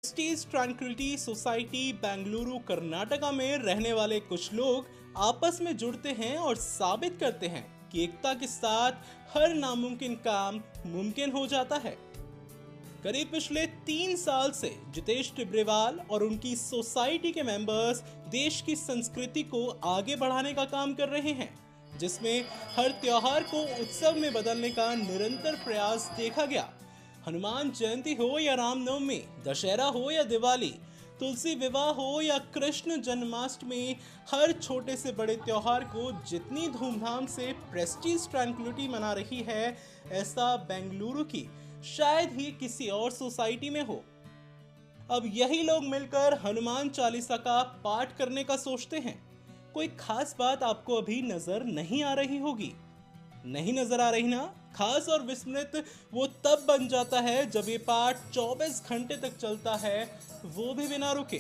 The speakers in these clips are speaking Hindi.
Prestige tranquility society Bengaluru Karnataka में रहने वाले कुछ लोग आपस में जुड़ते हैं और साबित करते हैं कि एकता के साथ हर नामुमकिन काम मुमकिन हो जाता है। करीब पिछले 3 साल से जितेश टिब्रेवाल और उनकी सोसाइटी के मेंबर्स देश की संस्कृति को आगे बढ़ाने का काम कर रहे हैं, जिसमें हर त्योहार को उत्सव में बदलने का निरंतर प्रयास देखा गया। हनुमान जयंती हो या रामनवमी, दशहरा हो या दिवाली, तुलसी विवाह हो या कृष्ण जन्माष्टमी, हर छोटे से बड़े त्योहार को जितनी धूमधाम से प्रेस्टीज ट्रैंक्विलिटी मना रही है, ऐसा बेंगलुरु की शायद ही किसी और सोसाइटी में हो। अब यही लोग मिलकर हनुमान चालीसा का पाठ करने का सोचते हैं। कोई खास बात आपको अभी नजर नहीं आ रही होगी। नहीं नजर आ रही ना? खास और विस्मृत वो तब बन जाता है जब ये पाठ 24 घंटे तक चलता है, वो भी बिना रुके।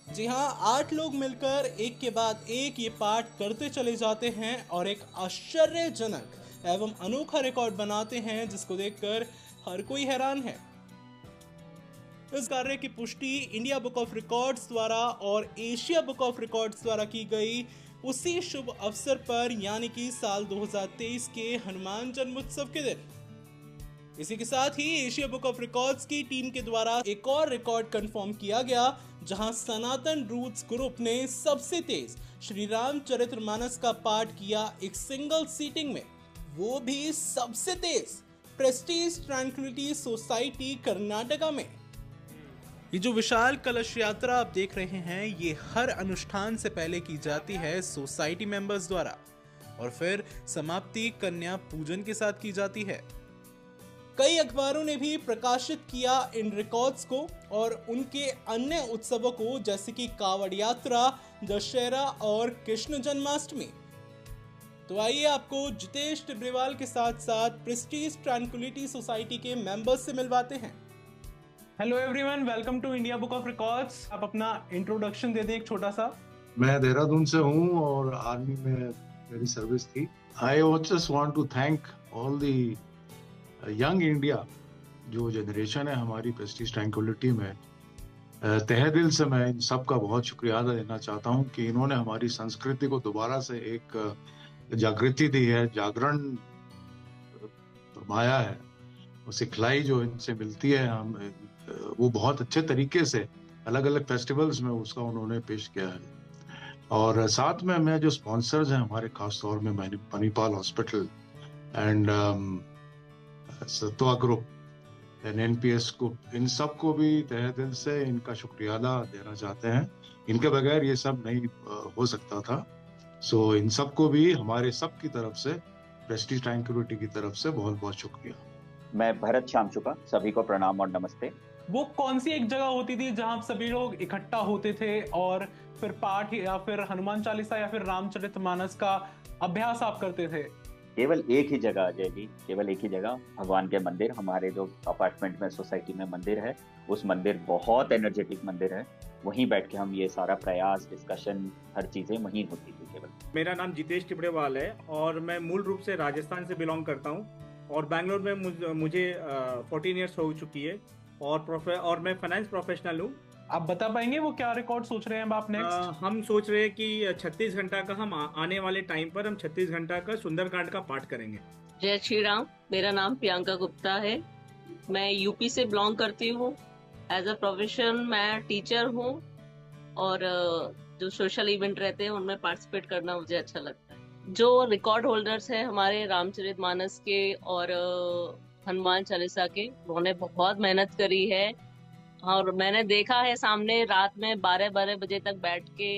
जी हाँ, 8 लोग मिलकर एक के बाद एक ये पाठ करते चले जाते हैं और एक आश्चर्यजनक एवं अनोखा रिकॉर्ड बनाते हैं, जिसको देखकर हर कोई हैरान है। इस कार्य की पुष्टि इंडिया बुक ऑफ रिकॉर्ड्स द्वारा और एशिया बुक ऑफ रिकॉर्ड्स द्वारा की गई उसी शुभ अवसर पर, यानी कि साल 2023 के हनुमान जन्मोत्सव के दिन। इसी के साथ ही एशिया बुक ऑफ रिकॉर्ड्स की टीम के द्वारा एक और रिकॉर्ड कंफर्म किया गया, जहां सनातन रूट्स ग्रुप ने सबसे तेज श्री रामचरितमानस का पाठ किया एक सिंगल सीटिंग में, वो भी सबसे तेज प्रेस्टीज ट्रैंक्विलिटी सोसाइटी कर्नाटका में। ये जो विशाल कलश यात्रा आप देख रहे हैं, ये हर अनुष्ठान से पहले की जाती है सोसाइटी मेंबर्स द्वारा और फिर समाप्ति कन्या पूजन के साथ की जाती है। कई अखबारों ने भी प्रकाशित किया इन रिकॉर्ड्स को और उनके अन्य उत्सवों को, जैसे कि कावड़ यात्रा, दशहरा और कृष्ण जन्माष्टमी। तो आइए आपको जितेश टिब्रेवाल के साथ साथ प्रेस्टीज ट्रैंक्विलिटी सोसाइटी के मेंबर्स से मिलवाते हैं। Hello everyone, welcome to India book of records. आप अपना इंट्रोडक्शन दे दें एक छोटा सा। मैं देहरादून से हूँ और आर्मी में मेरी सर्विस थी। I just want to thank all the young India, जो जनरेशन है हमारी प्रेस्टीज ट्रैंक्विलिटी में। तहे दिल से मैं इन सब का बहुत शुक्रिया अदा देना चाहता हूँ कि इन्होंने हमारी संस्कृति को दोबारा से एक जागृति दी है, जागरण फरमाया है। वो सिखलाई जो इनसे मिलती है, हम वो बहुत अच्छे तरीके से अलग अलग फेस्टिवल्स में उसका उन्होंने पेश किया है। और साथ में मैं जो स्पॉन्सर्स हैं हमारे, खास तौर में Manipal hospital and Sattva group and NPS को, इन सब को भी तहे दिल से इनका शुक्रिया अदा देना चाहते हैं। इनके बगैर ये सब नहीं हो सकता था। सो इन सब को भी हमारे सब की तरफ से, प्रेस्टीज ट्रैंक्विलिटी की तरफ से बहुत बहुत शुक्रिया। मैं भरत शामचुका, सभी को प्रणाम और नमस्ते। वो कौन सी एक जगह होती थी जहां सभी लोग इकट्ठा होते थे और फिर पाठ या फिर हनुमान चालीसा या फिर रामचरितमानस का अभ्यास आप करते थे? केवल एक ही जगह अजय जी, केवल एक ही जगह, भगवान के मंदिर। हमारे जो अपार्टमेंट में सोसाइटी में मंदिर है, उस मंदिर बहुत एनर्जेटिक मंदिर है, वहीं बैठ के हम ये सारा प्रयास, डिस्कशन, हर चीजें वहीं होती थी केवल। मेरा नाम जितेश टिब्रेवाल है और मैं मूल रूप से राजस्थान से बिलोंग करता हूँ और बैंगलोर में मुझे 14 ईयर्स हो चुकी है और मैं फाइनेंस प्रोफेशनल हूँ। आप बता पाएंगे वो क्या रिकॉर्ड सोच रहे हैं आप नेक्स्ट? हम सोच रहे हैं कि 36 घंटा का, हम आने वाले टाइम पर हम 36 घंटा का सुंदरकांड का पाठ करेंगे। जय श्री राम। मेरा नाम प्रियंका गुप्ता है। मैं यूपी से बिलोंग करती हूँ। एज अ प्रोफेशन मैं टीचर हूँ और जो सोशल इवेंट रहते हैं उनमें पार्टिसिपेट करना मुझे अच्छा लगता है। जो रिकॉर्ड होल्डर्स हैं हमारे रामचरितमानस के और हनुमान चालीसा के, उन्होंने बहुत मेहनत करी है और मैंने देखा है सामने रात में 12-12 बजे तक बैठ के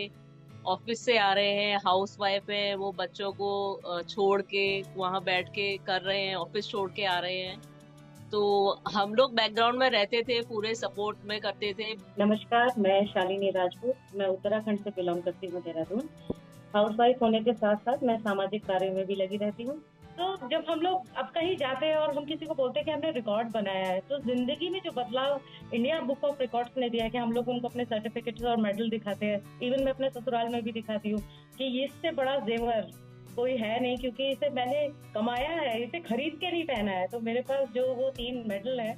ऑफिस से आ रहे हैं, हाउस वाइफ है, वो बच्चों को छोड़ के वहां बैठ के कर रहे हैं, ऑफिस छोड़ के आ रहे हैं। तो हम लोग बैकग्राउंड में रहते थे, पूरे सपोर्ट में करते थे। नमस्कार, मैं शालिनी राजपूत, मैं उत्तराखंड से बिलोंग करती हूँ, देहरादून। हाउस वाइफ होने के साथ साथ मैं सामाजिक कार्य में भी लगी रहती हूँ। तो जब हम लोग अब कहीं जाते हैं और हम किसी को बोलते हैं कि हमने रिकॉर्ड बनाया है, तो जिंदगी में जो बदलाव इंडिया बुक ऑफ रिकॉर्ड्स ने दिया है कि हम लोग उनको अपने सर्टिफिकेट्स और मेडल दिखाते हैं। इवन मैं अपने ससुराल में भी दिखाती हूँ कि इससे बड़ा जेवर कोई है नहीं, क्योंकि इसे मैंने कमाया है, इसे खरीद के नहीं पहना है। तो मेरे पास जो वो 3 मेडल है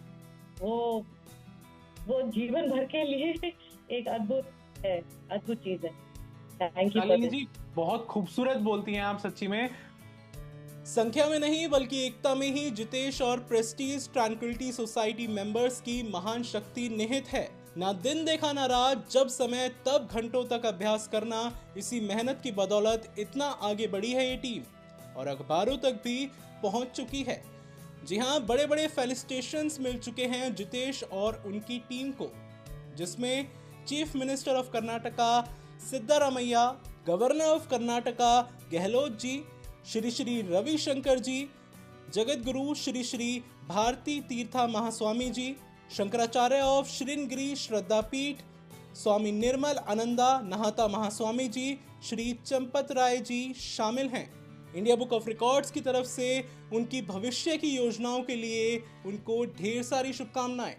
वो वो जीवन भर के लिए एक अद्भुत चीज है। थैंक यू शालिनी जी, बहुत खूबसूरत बोलती हैं आप सच्ची में। संख्या में नहीं बल्कि एकता में ही जितेश और प्रेस्टीज ट्रैंक्विलिटी सोसाइटी मेंबर्स की महान शक्ति निहित है। ना दिन देखा ना रात, जब समय तब घंटों तक अभ्यास करना, इसी मेहनत की बदौलत इतना आगे बढ़ी है ये टीम और अखबारों तक भी पहुंच चुकी है। जी हाँ, बड़े बड़े फेलिसिटेशंस मिल चुके हैं जितेश और उनकी टीम को, जिसमें chief minister of Karnataka Siddaramaiah, governor of Karnataka Gehlot ji, Shri Shri Ravishankar ji, Jagad Guru Shri Shri Bharati Tirtha Mahaswami ji, Shankaracharya of Sringeri Sharadapeetham, Swami Nirmal Ananda Natha Mahaswami जी, श्री चंपत राय जी शामिल हैं। इंडिया बुक ऑफ रिकॉर्ड्स की तरफ से उनकी भविष्य की योजनाओं के लिए उनको ढेर सारी शुभकामनाएं।